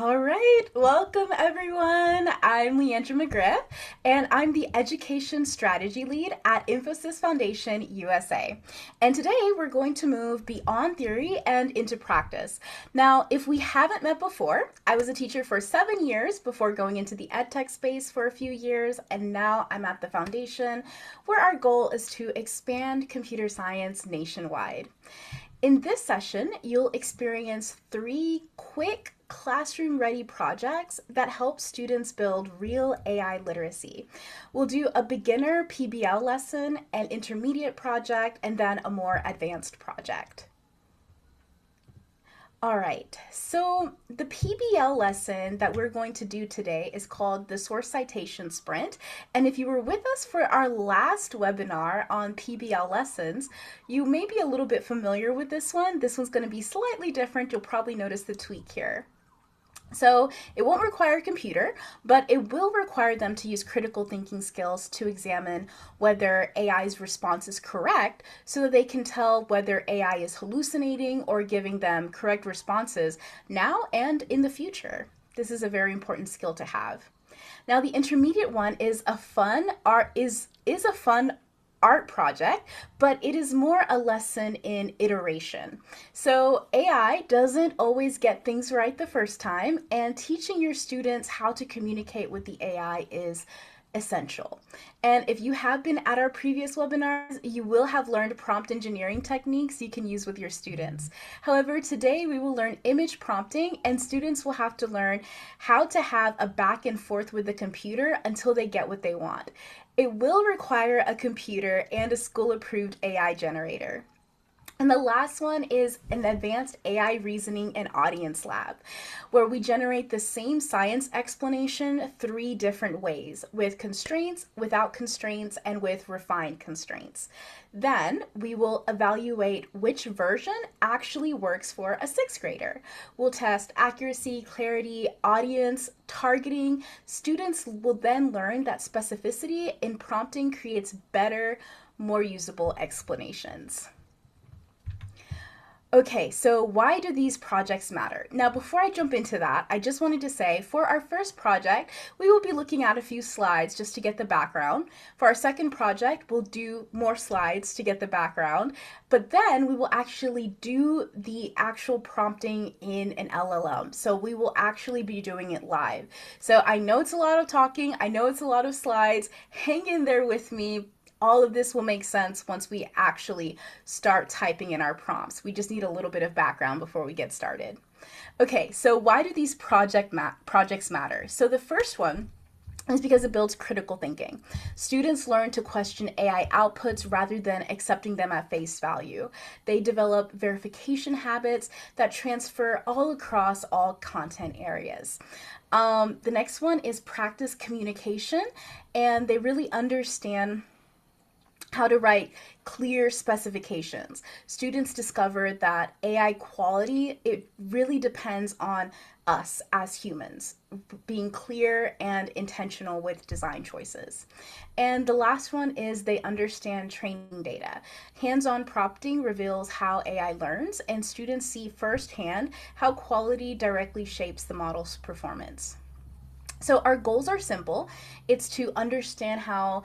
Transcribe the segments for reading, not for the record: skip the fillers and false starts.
All right, welcome everyone. I'm Leandra McGriff, and I'm the Education Strategy Lead at Infosys Foundation USA. And today we're going to move beyond theory and into practice. Now, if we haven't met before, I was a teacher for 7 years before going into the edtech space for a few years, and now I'm at the foundation where our goal is to expand computer science nationwide. In this session, you'll experience 3 quick classroom-ready projects that help students build real AI literacy. We'll do a beginner PBL lesson, an intermediate project, and then a more advanced project. All right, so the PBL lesson that we're going to do today is called the Source Citation Sprint. And if you were with us for our last webinar on PBL lessons, you may be a little bit familiar with this one. This one's going to be slightly different. You'll probably notice the tweak here. So it won't require a computer, but it will require them to use critical thinking skills to examine whether AI's response is correct so that they can tell whether AI is hallucinating or giving them correct responses now and in the future. This is a very important skill to have. Now the intermediate one is a fun art project, but it is more a lesson in iteration. So AI doesn't always get things right the first time, and teaching your students how to communicate with the AI is essential. And if you have been at our previous webinars, you will have learned prompt engineering techniques you can use with your students. However, today we will learn image prompting, and students will have to learn how to have a back and forth with the computer until they get what they want. It will require a computer and a school-approved AI generator. And the last one is an advanced AI reasoning and audience lab, where we generate the same science explanation 3 different ways: with constraints, without constraints, and with refined constraints. Then we will evaluate which version actually works for a 6th grader. We'll test accuracy, clarity, audience, targeting. Students will then learn that specificity in prompting creates better, more usable explanations. Okay, so why do these projects matter? Now, before I jump into that, I just wanted to say for our first project, we will be looking at a few slides just to get the background. For our second project, we'll do more slides to get the background, but then we will actually do the actual prompting in an LLM. So we will actually be doing it live. So I know it's a lot of talking, I know it's a lot of slides. Hang in there with me. All of this will make sense once we actually start typing in our prompts. We just need a little bit of background before we get started. Okay, so why do these projects matter? So the first one is because it builds critical thinking. Students learn to question AI outputs rather than accepting them at face value. They develop verification habits that transfer all across all content areas. The next one is practice communication, and they really understand how to write clear specifications. Students discover that AI quality, it really depends on us as humans, being clear and intentional with design choices. And the last one is they understand training data. Hands-on prompting reveals how AI learns, and students see firsthand how quality directly shapes the model's performance. So our goals are simple. It's to understand how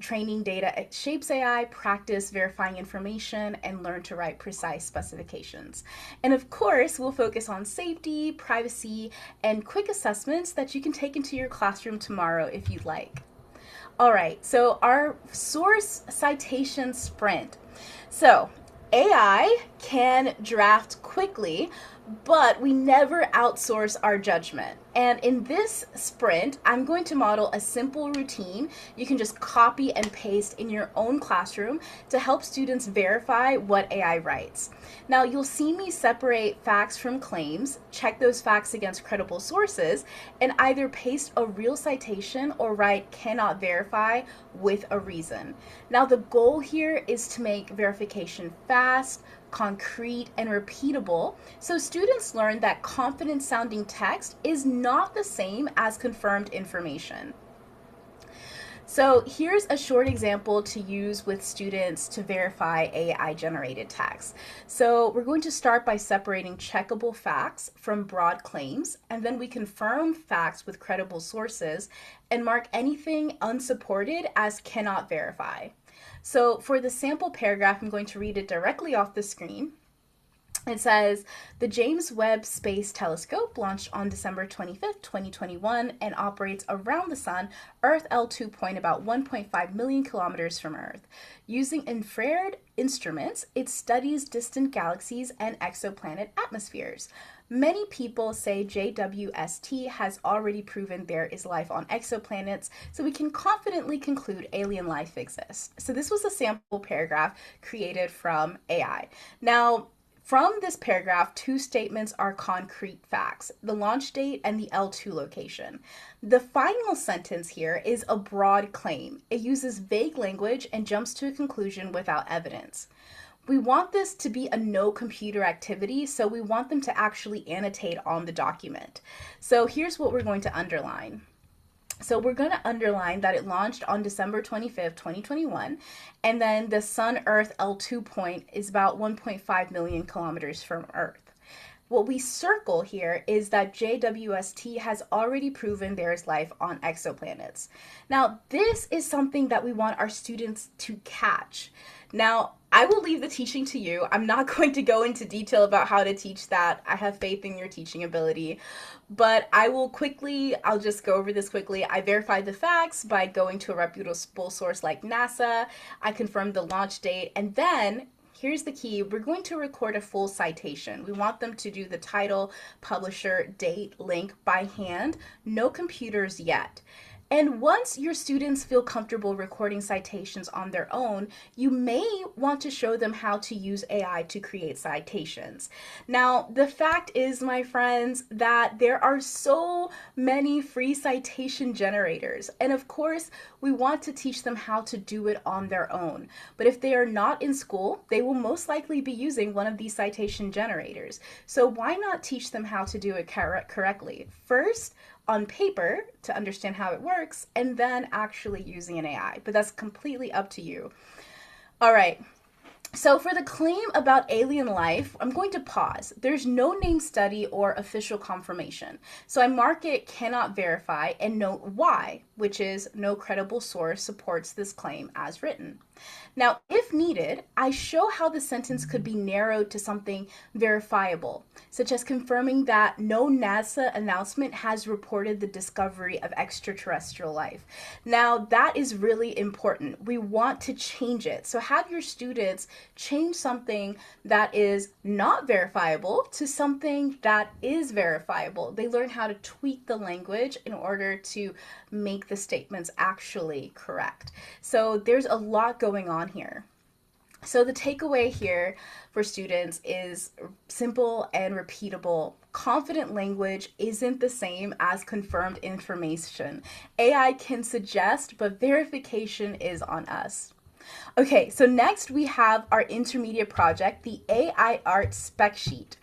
training data shapes AI, practice verifying information, and learn to write precise specifications. And of course, we'll focus on safety, privacy, and quick assessments that you can take into your classroom tomorrow if you'd like. All right, so our source citation sprint. So AI can draft quickly, but we never outsource our judgment. And in this sprint, I'm going to model a simple routine you can just copy and paste in your own classroom to help students verify what AI writes. Now, you'll see me separate facts from claims, check those facts against credible sources, and either paste a real citation or write cannot verify with a reason. Now, the goal here is to make verification fast, concrete, and repeatable, so students learn that confident sounding text is not the same as confirmed information. So here's a short example to use with students to verify AI generated text. So we're going to start by separating checkable facts from broad claims, and then we confirm facts with credible sources and mark anything unsupported as cannot verify. So for the sample paragraph, I'm going to read it directly off the screen. It says the James Webb Space Telescope launched on December 25th, 2021, and operates around the sun, Earth L2 point about 1.5 million kilometers from Earth. Using infrared instruments, it studies distant galaxies and exoplanet atmospheres. Many people say JWST has already proven there is life on exoplanets, so we can confidently conclude alien life exists. So this was a sample paragraph created from AI. Now, from this paragraph, two statements are concrete facts: the launch date and the L2 location. The final sentence here is a broad claim. It uses vague language and jumps to a conclusion without evidence. We want this to be a no computer activity, so we want them to actually annotate on the document. So here's what we're going to underline. So we're going to underline that it launched on December 25th, 2021, and then the Sun-Earth L2 point is about 1.5 million kilometers from Earth. What we circle here is that JWST has already proven there is life on exoplanets. Now, this is something that we want our students to catch. Now, I will leave the teaching to you. I'm not going to go into detail about how to teach that. I have faith in your teaching ability. But I'll just go over this quickly. I verified the facts by going to a reputable source like NASA. I confirmed the launch date. And then, here's the key, we're going to record a full citation. We want them to do the title, publisher, date, link by hand. No computers yet. And once your students feel comfortable recording citations on their own, you may want to show them how to use AI to create citations. Now, the fact is, my friends, that there are so many free citation generators. And of course, we want to teach them how to do it on their own. But if they are not in school, they will most likely be using one of these citation generators. So why not teach them how to do it correctly? First, on paper to understand how it works, and then actually using an AI. But that's completely up to you. All right. So for the claim about alien life, I'm going to pause. There's no name study or official confirmation. So I mark it cannot verify and note why, which is no credible source supports this claim as written. Now, if needed, I show how the sentence could be narrowed to something verifiable, such as confirming that no NASA announcement has reported the discovery of extraterrestrial life. Now, that is really important. We want to change it. So have your students change something that is not verifiable to something that is verifiable. They learn how to tweak the language in order to make the statements actually correct. So there's a lot going on here. So the takeaway here for students is simple and repeatable. Confident language isn't the same as confirmed information. AI can suggest, but verification is on us. Okay, so next we have our intermediate project, the AI Art Spec Sheet.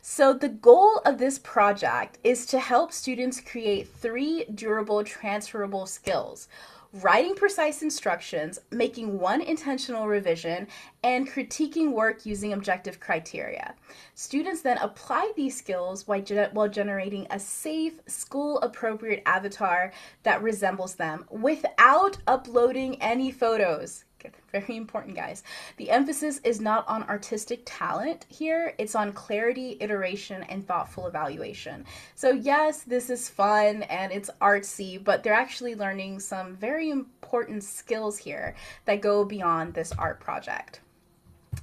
So the goal of this project is to help students create 3 durable, transferable skills: writing precise instructions, making 1 intentional revision, and critiquing work using objective criteria. Students then apply these skills while generating a safe, school-appropriate avatar that resembles them without uploading any photos. Very important, guys. The emphasis is not on artistic talent here. It's on clarity, iteration, and thoughtful evaluation. So yes, this is fun and it's artsy, but they're actually learning some very important skills here that go beyond this art project.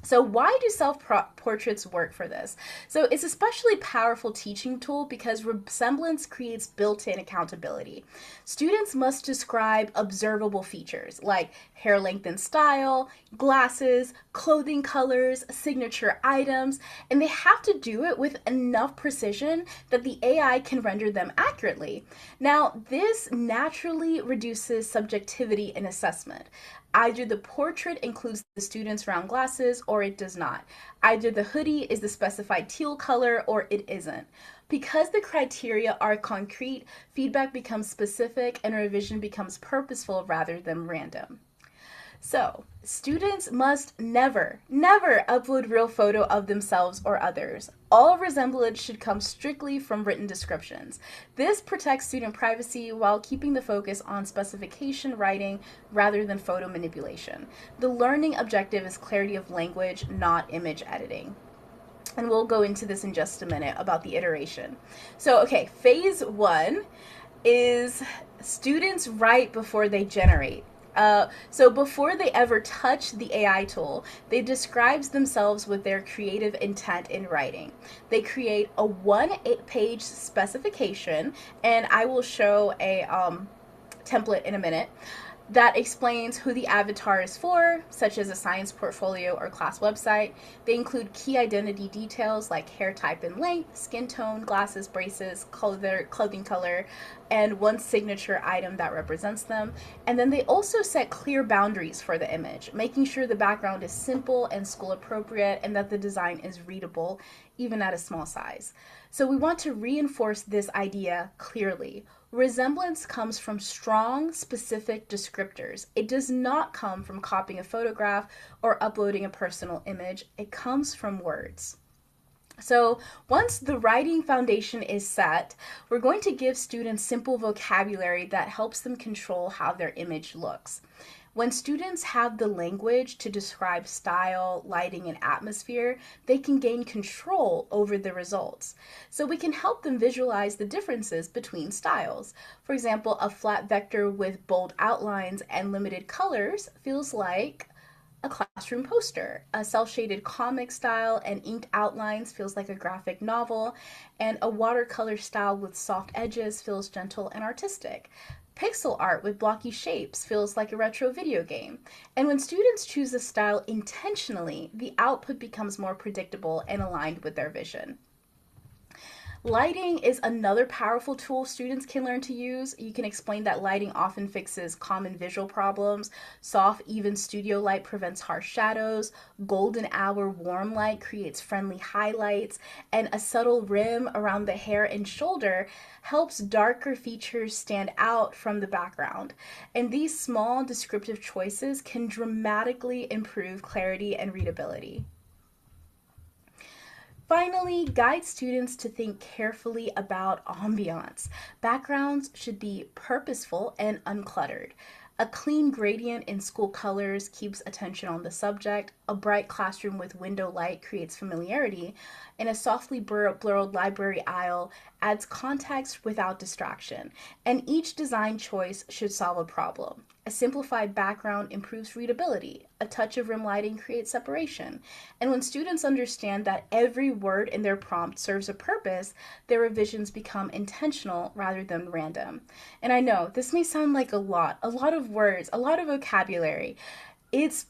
So why do self-portraits work for this? So it's especially powerful teaching tool because resemblance creates built-in accountability. Students must describe observable features like hair length and style, glasses, clothing colors, signature items, and they have to do it with enough precision that the AI can render them accurately. Now, this naturally reduces subjectivity in assessment. Either the portrait includes the student's round glasses or it does not. Either the hoodie is the specified teal color or it isn't. Because the criteria are concrete, feedback becomes specific and revision becomes purposeful rather than random. So, students must never upload real photo of themselves or others. All resemblance should come strictly from written descriptions. This protects student privacy while keeping the focus on specification writing rather than photo manipulation. The learning objective is clarity of language, not image editing. And we'll go into this in just a minute about the iteration. So, okay, phase one is students write before they generate. So before they ever touch the AI tool, they describes themselves with their creative intent in writing. They create a 1-page specification, and I will show a template in a minute, that explains who the avatar is for, such as a science portfolio or class website. They include key identity details like hair type and length, skin tone, glasses, braces, clothing color, and one signature item that represents them. And then they also set clear boundaries for the image, making sure the background is simple and school appropriate and that the design is readable, even at a small size. So we want to reinforce this idea clearly. Resemblance comes from strong, specific descriptors. It does not come from copying a photograph or uploading a personal image. It comes from words. So once the writing foundation is set, we're going to give students simple vocabulary that helps them control how their image looks. When students have the language to describe style, lighting, and atmosphere, they can gain control over the results. So we can help them visualize the differences between styles. For example, a flat vector with bold outlines and limited colors feels like a classroom poster. A cel-shaded comic style and inked outlines feels like a graphic novel, and a watercolor style with soft edges feels gentle and artistic. Pixel art with blocky shapes feels like a retro video game. And when students choose a style intentionally, the output becomes more predictable and aligned with their vision. Lighting is another powerful tool students can learn to use. You can explain that lighting often fixes common visual problems. Soft, even studio light prevents harsh shadows. Golden hour warm light creates friendly highlights. And a subtle rim around the hair and shoulder helps darker features stand out from the background. And these small descriptive choices can dramatically improve clarity and readability. Finally, guide students to think carefully about ambiance. Backgrounds should be purposeful and uncluttered. A clean gradient in school colors keeps attention on the subject. A bright classroom with window light creates familiarity. And a softly blurred library aisle adds context without distraction. And each design choice should solve a problem. A simplified background improves readability. A touch of rim lighting creates separation. And when students understand that every word in their prompt serves a purpose, their revisions become intentional rather than random. And I know this may sound like a lot of words, a lot of vocabulary. It's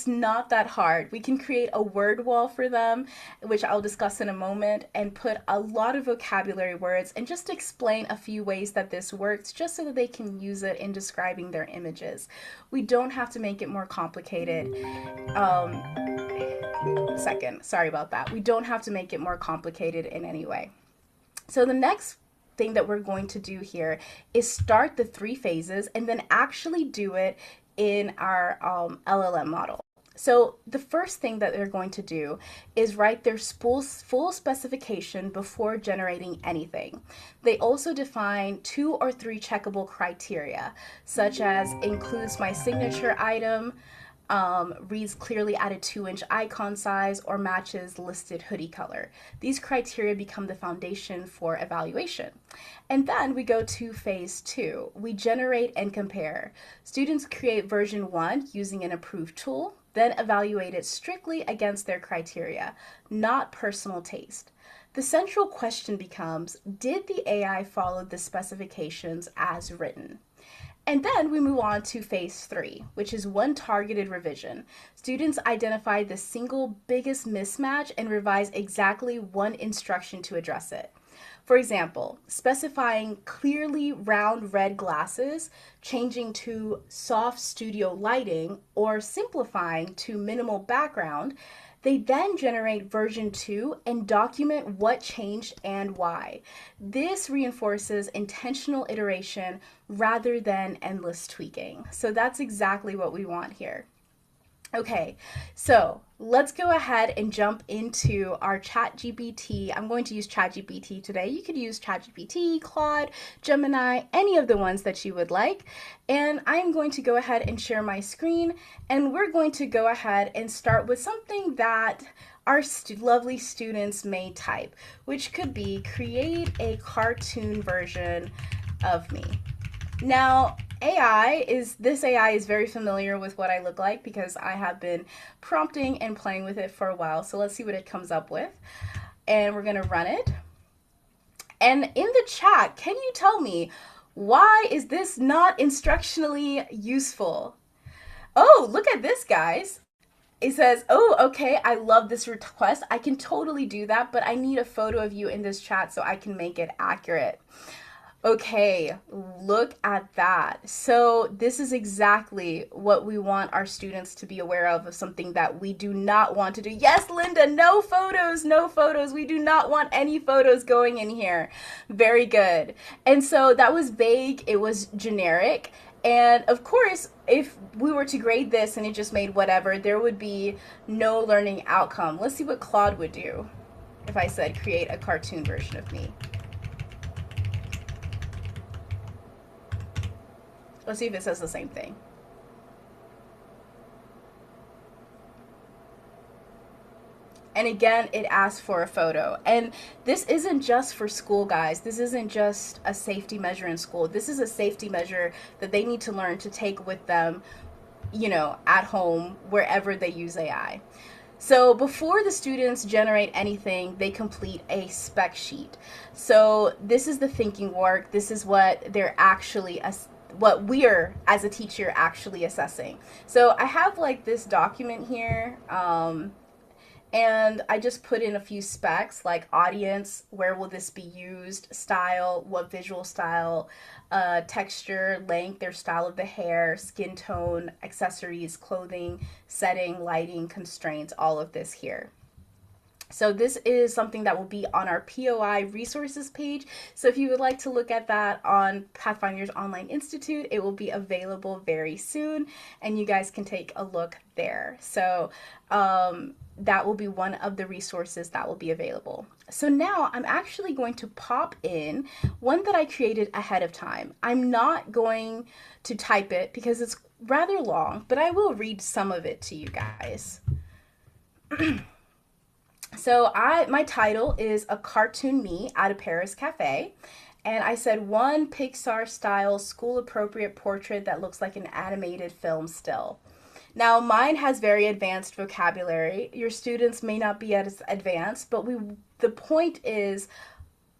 not that hard. We can create a word wall for them, which I'll discuss in a moment, and put a lot of vocabulary words and just explain a few ways that this works just so that they can use it in describing their images. We don't have to make it more complicated. Sorry about that. We don't have to make it more complicated in any way. So the next thing that we're going to do here is start the 3 phases and then actually do it in our LLM model. So the first thing that they're going to do is write their full specification before generating anything. They also define 2 or 3 checkable criteria, such as includes my signature item, reads clearly at a 2-inch icon size, or matches listed hoodie color. These criteria become the foundation for evaluation. And then we go to phase 2. We generate and compare. Students create version 1 using an approved tool, then evaluate it strictly against their criteria, not personal taste. The central question becomes, did the AI follow the specifications as written? And then we move on to phase 3, which is one targeted revision. Students identify the single biggest mismatch and revise exactly one instruction to address it. For example, specifying clearly round red glasses, changing to soft studio lighting, or simplifying to minimal background, They then generate version 2 and document what changed and why. This reinforces intentional iteration rather than endless tweaking. So that's exactly what we want here. Okay, so let's go ahead and jump into our ChatGPT. I'm going to use ChatGPT today. You could use ChatGPT, Claude, Gemini, any of the ones that you would like. And I'm going to go ahead and share my screen, and we're going to go ahead and start with something that our lovely students may type, which could be create a cartoon version of me. Now, this AI is very familiar with what I look like because I have been prompting and playing with it for a while. So let's see what it comes up with. And we're going to run it. And in the chat, can you tell me, why is this not instructionally useful? Oh, look at this, guys. It says, oh, okay, I love this request. I can totally do that, but I need a photo of you in this chat so I can make it accurate. Okay, look at that. So this is exactly what we want our students to be aware of something that we do not want to do. Yes, Linda, no photos, no photos. We do not want any photos going in here. Very good. And so that was vague. It was generic. And of course, if we were to grade this and it just made whatever, there would be no learning outcome. Let's see what Claude would do if I said create a cartoon version of me. Let's see if it says the same thing. And again, it asks for a photo. And this isn't just for school, guys. This isn't just a safety measure in school. This is a safety measure that they need to learn to take with them, you know, at home, wherever they use AI. So before the students generate anything, they complete a spec sheet. So this is the thinking work. This is what they're actually what we're as a teacher actually assessing. So I have like this document here, and I just put in a few specs like audience, where will this be used, style, what visual style, texture, length, their style of the hair, skin tone, accessories, clothing, setting, lighting, constraints, all of this here. So this is something that will be on our POI resources page. So if you would like to look at that on Pathfinders Online Institute, it will be available very soon, and you guys can take a look there. So that will be one of the resources that will be available. So now I'm actually going to pop in one that I created ahead of time. I'm not going to type it because it's rather long, but I will read some of it to you guys. So my title is A Cartoon Me at a Paris Cafe. And I said one Pixar style school appropriate portrait that looks like an animated film still. Now mine has very advanced vocabulary. Your students may not be as advanced, but the point is,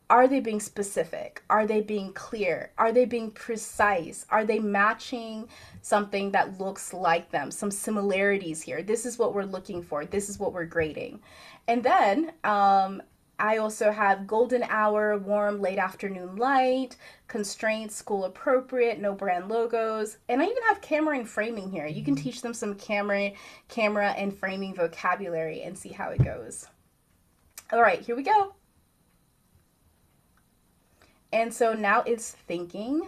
are they being specific? Are they being clear? Are they being precise? Are they matching something that looks like them? Some similarities here. This is what we're looking for. This is what we're grading. And then I also have golden hour, warm late afternoon light, constraints, school appropriate, no brand logos. And I even have camera and framing here. You can teach them some camera and framing vocabulary and see how it goes. All right, here we go. And so now it's thinking.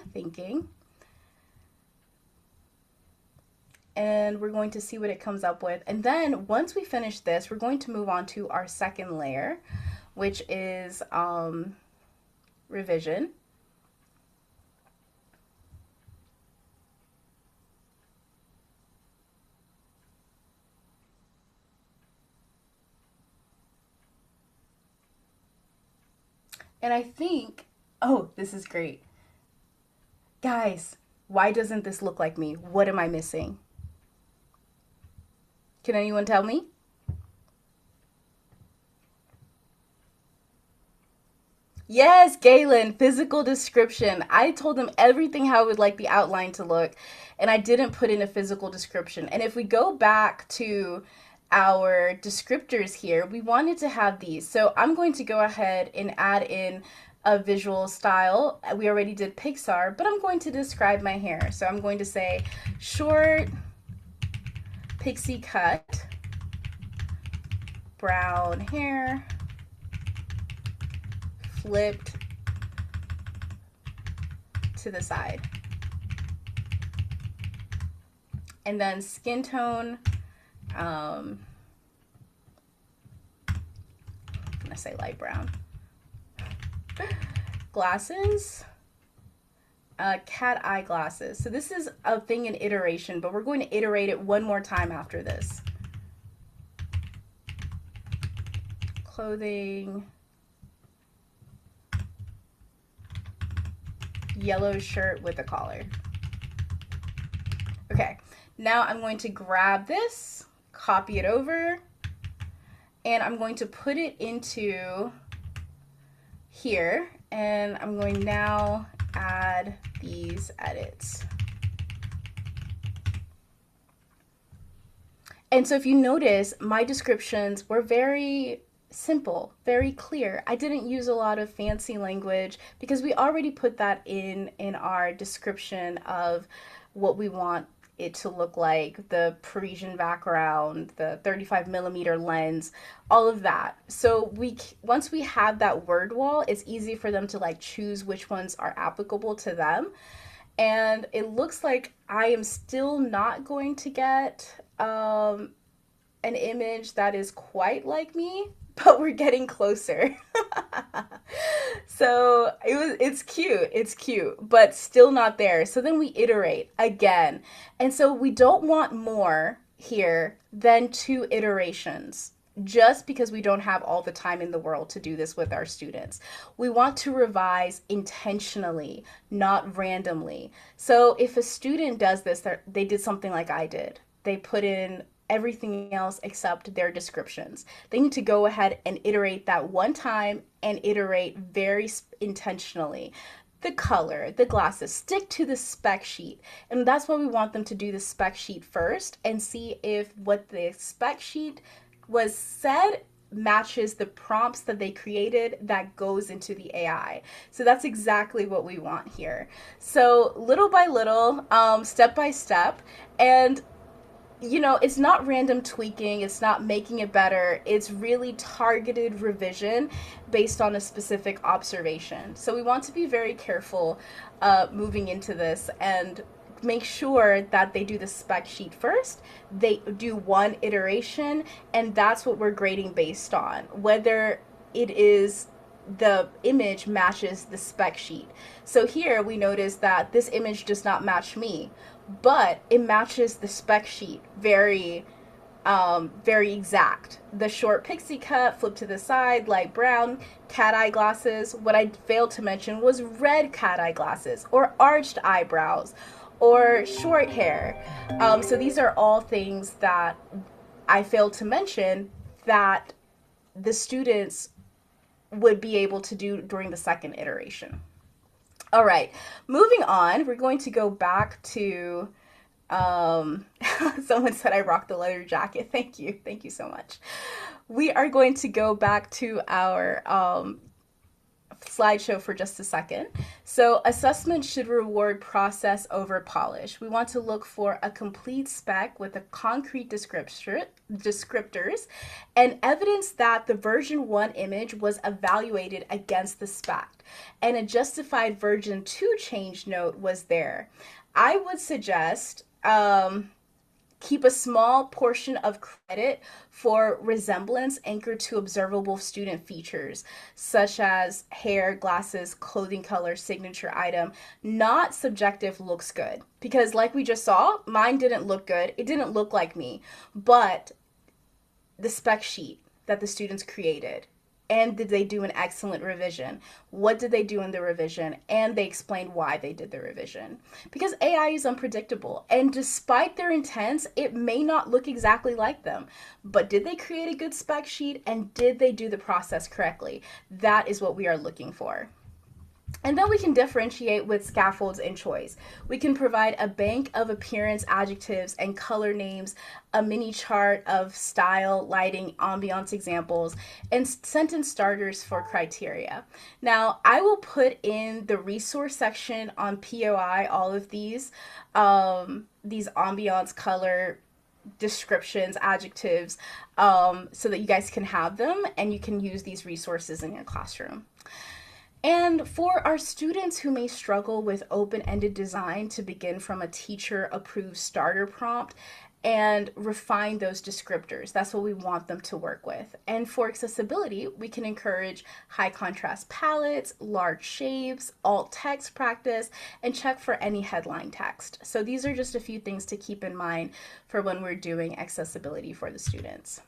And we're going to see what it comes up with. And then once we finish this, we're going to move on to our second layer, which is revision. And I think, oh, this is great. Guys, why doesn't this look like me? What am I missing? Can anyone tell me? Yes, Galen, physical description. I told them everything how I would like the outline to look, and I didn't put in a physical description. And if we go back to our descriptors here, we wanted to have these. So I'm going to go ahead and add in a visual style. We already did Pixar, but I'm going to describe my hair. So I'm going to say short pixie cut brown hair, flipped to the side. And then skin tone, I'm gonna say light brown. Glasses, cat eye glasses. So this is a thing in iteration, but we're going to iterate it one more time after this. Clothing, yellow shirt with a collar. Okay, now I'm going to grab this, copy it over, and I'm going to put it into here, and I'm going now add these edits. And so if you notice, my descriptions were very simple, very clear. I didn't use a lot of fancy language because we already put that in our description of what we want it to look like, the Parisian background, the 35mm lens, all of that. So once we have that word wall, it's easy for them to like choose which ones are applicable to them. And it looks like I am still not going to get an image that is quite like me, but we're getting closer. So it's cute, but still not there. So then we iterate again. And so we don't want more here than 2 iterations, just because we don't have all the time in the world to do this with our students. We want to revise intentionally, not randomly. So if a student does this, they did something like I did. They put in everything else except their descriptions. They need to go ahead and iterate that one time and iterate very intentionally. The color, the glasses, stick to the spec sheet. And that's why we want them to do the spec sheet first and see if what the spec sheet was said matches the prompts that they created that goes into the AI. So that's exactly what we want here. So little by little, step by step, and you know, it's not random tweaking, it's not making it better, it's really targeted revision based on a specific observation. So we want to be very careful moving into this and make sure that they do the spec sheet first, they do one iteration, and that's what we're grading based on, whether it is the image matches the spec sheet. So here we notice that this image does not match me, but it matches the spec sheet very exact. The short pixie cut, flip to the side, light brown, cat eye glasses. What I failed to mention was red cat eye glasses, or arched eyebrows, or short hair. So these are all things that I failed to mention that the students would be able to do during the second iteration. All right, moving on, we're going to go back to, someone said I rock the leather jacket. Thank you so much. We are going to go back to our slideshow for just a second. So assessment should reward process over polish. We want to look for a complete spec with a concrete descriptors and evidence that the version 1 image was evaluated against the spec and a justified version 2 change note was there. I would suggest keep a small portion of credit for resemblance anchored to observable student features, such as hair, glasses, clothing color, signature item. Not subjective looks good. Because like we just saw, mine didn't look good. It didn't look like me. But the spec sheet that the students created, and did they do an excellent revision? What did they do in the revision? And they explained why they did the revision. Because AI is unpredictable, and despite their intents, it may not look exactly like them. But did they create a good spec sheet, and did they do the process correctly? That is what we are looking for. And then we can differentiate with scaffolds and choice. We can provide a bank of appearance adjectives and color names, a mini chart of style, lighting, ambiance examples, and sentence starters for criteria. Now, I will put in the resource section on POI all of these ambiance, color, descriptions, adjectives, so that you guys can have them and you can use these resources in your classroom. And for our students who may struggle with open-ended design, to begin from a teacher-approved starter prompt and refine those descriptors. That's what we want them to work with. And for accessibility, we can encourage high contrast palettes, large shapes, alt text practice, and check for any headline text. So these are just a few things to keep in mind for when we're doing accessibility for the students.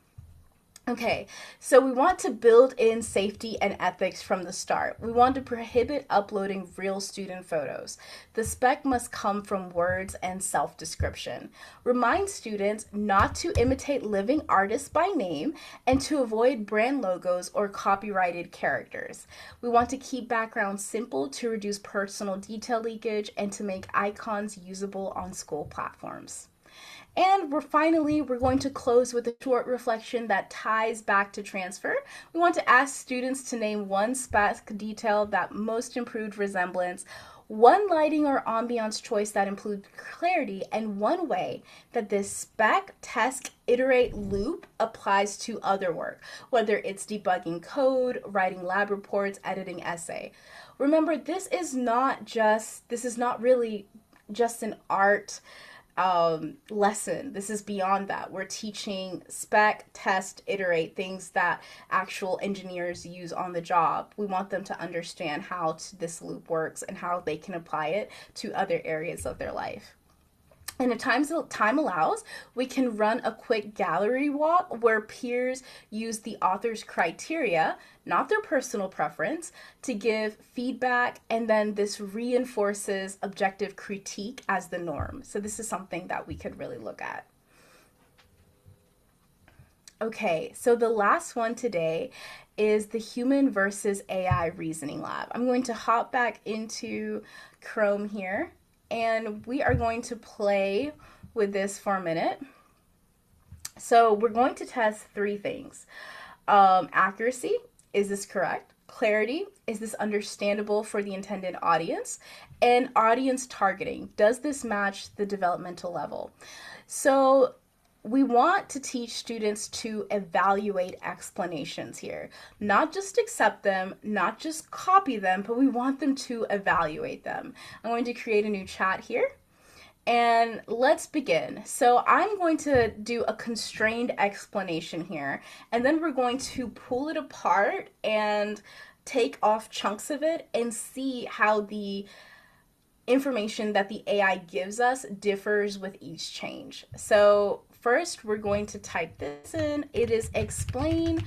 Okay, so we want to build in safety and ethics from the start. We want to prohibit uploading real student photos. The spec must come from words and self-description. Remind students not to imitate living artists by name and to avoid brand logos or copyrighted characters. We want to keep backgrounds simple to reduce personal detail leakage and to make icons usable on school platforms. And we're going to close with a short reflection that ties back to transfer. We want to ask students to name one spec detail that most improved resemblance, one lighting or ambiance choice that improved clarity, and one way that this spec, test, iterate loop applies to other work, whether it's debugging code, writing lab reports, editing essay. Remember, this is not really just an art lesson. This is beyond that. We're teaching spec, test, iterate, things that actual engineers use on the job. We want them to understand how this loop works and how they can apply it to other areas of their life. And if time allows, we can run a quick gallery walk where peers use the author's criteria, not their personal preference, to give feedback, and then this reinforces objective critique as the norm. So this is something that we could really look at. Okay, so the last one today is the human versus AI reasoning lab. I'm going to hop back into Chrome here, and we are going to play with this for a minute. So we're going to test three things. Accuracy, is this correct? Clarity, is this understandable for the intended audience? And audience targeting, does this match the developmental level? So we want to teach students to evaluate explanations here, not just accept them, not just copy them, but we want them to evaluate them. I'm going to create a new chat here and let's begin. So I'm going to do a constrained explanation here, and then we're going to pull it apart and take off chunks of it and see how the information that the AI gives us differs with each change. So first, we're going to type this in. It is explain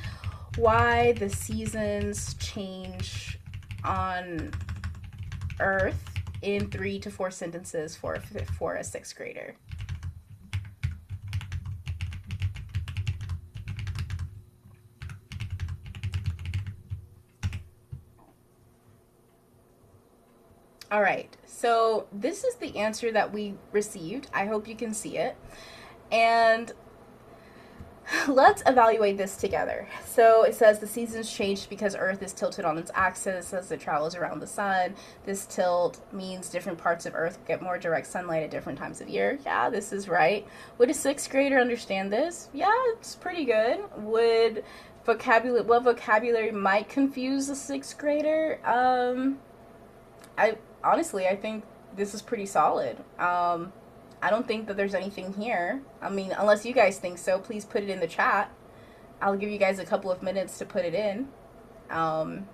why the seasons change on Earth in 3 to 4 sentences for a sixth grader. All right, so this is the answer that we received. I hope you can see it. And let's evaluate this together. So it says the seasons changed because Earth is tilted on its axis as it travels around the sun. This tilt means different parts of Earth get more direct sunlight at different times of year. Yeah, this is right. Would a sixth grader understand this? Yeah, it's pretty good. What vocabulary might confuse a sixth grader? I think this is pretty solid. I don't think that there's anything here. I mean, unless you guys think so, please put it in the chat. I'll give you guys a couple of minutes to put it in. I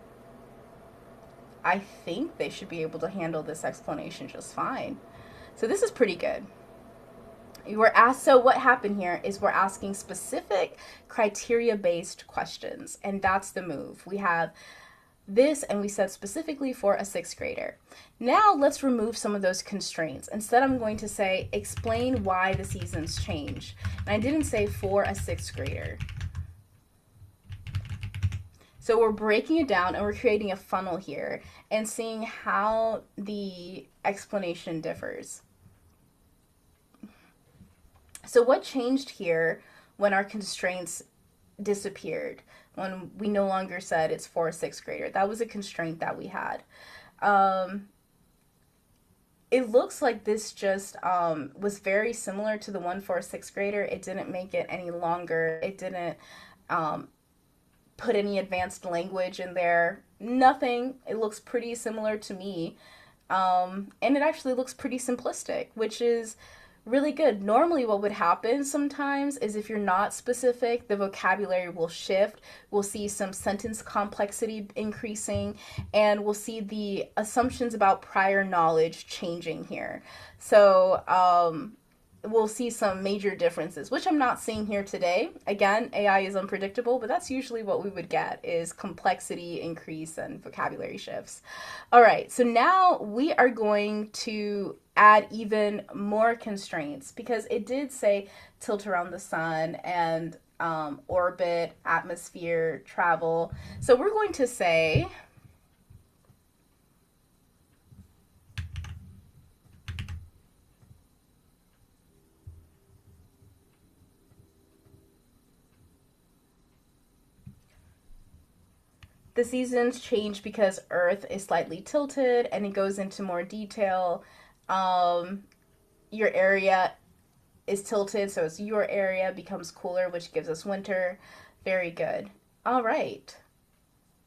think they should be able to handle this explanation just fine. So this is pretty good. So what happened here is we're asking specific criteria-based questions, and that's the move. We have this, and we said specifically for a sixth grader. Now let's remove some of those constraints. Instead, I'm going to say, explain why the seasons change. And I didn't say for a sixth grader. So we're breaking it down and we're creating a funnel here and seeing how the explanation differs. So what changed here when our constraints disappeared, when we no longer said it's for a sixth grader? That was a constraint that we had. it looks like this just was very similar to the one for a sixth grader. It didn't make it any longer. It didn't um, put any advanced language in there. Nothing. It looks pretty similar to me. And it actually looks pretty simplistic, which is really good. Normally, what would happen sometimes is if you're not specific, the vocabulary will shift. We'll see some sentence complexity increasing, and we'll see the assumptions about prior knowledge changing here. So, we'll see some major differences, which I'm not seeing here today. Again, AI is unpredictable, but that's usually what we would get is complexity increase and vocabulary shifts. All right, so now we are going to add even more constraints because it did say tilt around the sun and orbit, atmosphere, travel. So we're going to say the seasons change because Earth is slightly tilted, and it goes into more detail. Um, your area is tilted, so it's your area becomes cooler, which gives us winter. Very good. All right.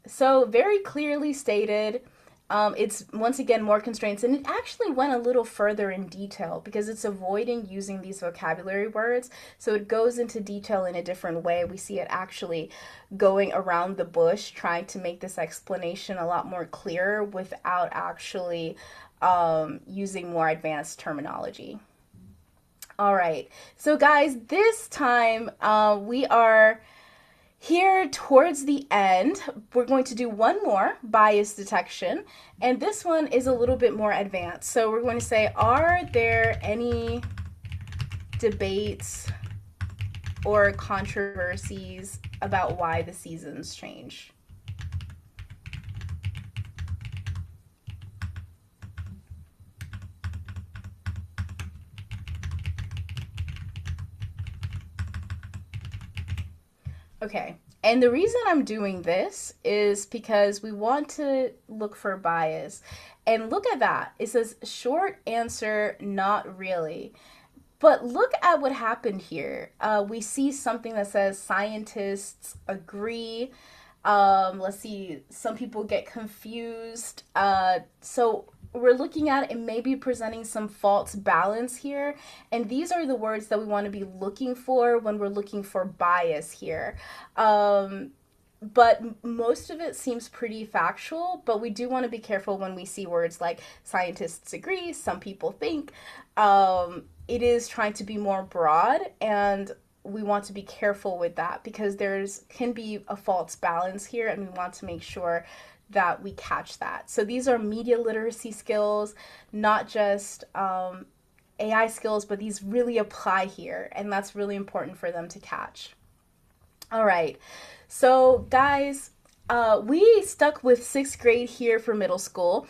So, very clearly stated. It's once again more constraints, and it actually went a little further in detail because it's avoiding using these vocabulary words. So, it goes into detail in a different way. We see it actually going around the bush, trying to make this explanation a lot more clear without actually using more advanced terminology. All right. So, guys, this time we are here towards the end. We're going to do one more bias detection, and this one is a little bit more advanced. So, we're going to say, are there any debates or controversies about why the seasons change? Okay. And the reason I'm doing this is because we want to look for bias. And look at that. It says short answer, not really. But look at what happened here. We see something that says scientists agree. Let's see, some people get confused. So we're looking at it maybe presenting some false balance here. And these are the words that we want to be looking for when we're looking for bias here. But most of it seems pretty factual, but we do want to be careful when we see words like scientists agree, some people think. It is trying to be more broad, and we want to be careful with that because there's can be a false balance here, and we want to make sure that we catch that. So these are media literacy skills, not just AI skills, but these really apply here, and that's really important for them to catch. All right. So, guys, we stuck with sixth grade here for middle school.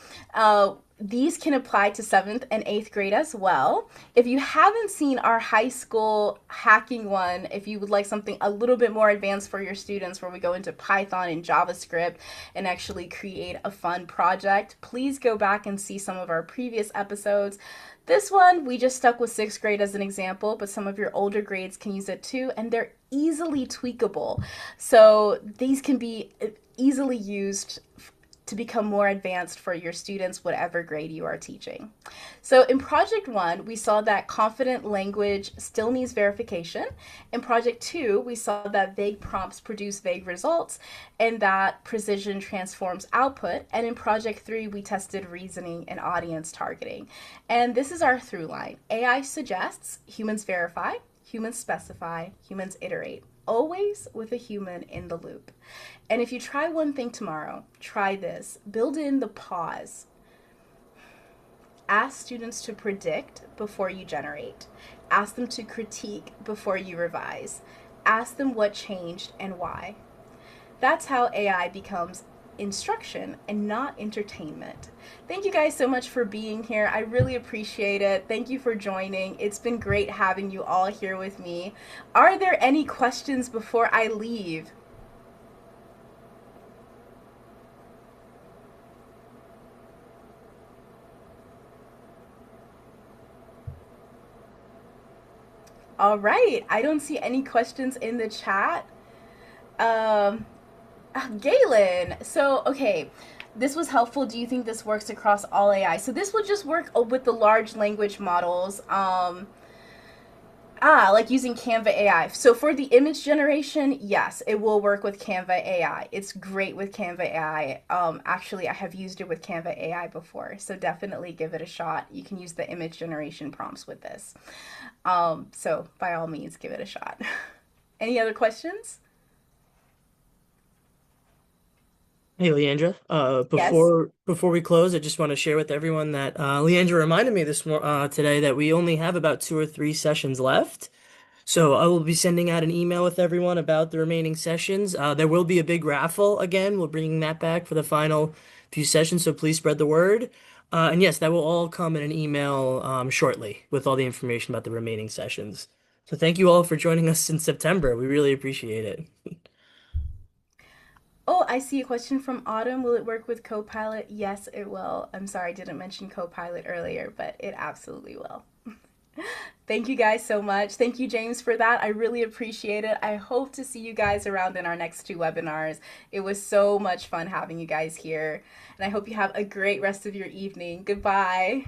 These can apply to seventh and eighth grade as well. If you haven't seen our high school hacking one, if you would like something a little bit more advanced for your students where we go into Python and JavaScript and actually create a fun project, please go back and see some of our previous episodes. This one, we just stuck with sixth grade as an example, but some of your older grades can use it too, and they're easily tweakable. So these can be easily used to become more advanced for your students, whatever grade you are teaching. So in project 1, we saw that confident language still needs verification. In project 2, we saw that vague prompts produce vague results and that precision transforms output. And in project 3, we tested reasoning and audience targeting. And this is our through line. AI suggests, humans verify, humans specify, humans iterate, always with a human in the loop. And if you try one thing tomorrow, try this. Build in the pause. Ask students to predict before you generate. Ask them to critique before you revise. Ask them what changed and why. That's how AI becomes instruction and not entertainment. Thank you guys so much for being here. I really appreciate it. Thank you for joining. It's been great having you all here with me. Are there any questions before I leave? All right. I don't see any questions in the chat. Um, Galen, so okay, this was helpful. Do you think this works across all AI? So this will just work with the large language models. Like using Canva AI. So for the image generation, yes, it will work with Canva AI. It's great with Canva AI. Actually, I have used it with Canva AI before, so definitely give it a shot. You can use the image generation prompts with this. So by all means, give it a shot. Any other questions? Hey, Leandra. Yes. Before we close, I just want to share with everyone that Leandra reminded me today that we only have about 2 or 3 sessions left. So I will be sending out an email with everyone about the remaining sessions. There will be a big raffle again. We're bringing that back for the final few sessions, so please spread the word. And yes, that will all come in an email shortly with all the information about the remaining sessions. So thank you all for joining us in September. We really appreciate it. Oh, I see a question from Autumn. Will it work with Copilot? Yes, it will. I'm sorry I didn't mention Copilot earlier, but it absolutely will. Thank you guys so much. Thank you, James, for that. I really appreciate it. I hope to see you guys around in our next two webinars. It was so much fun having you guys here, and I hope you have a great rest of your evening. Goodbye.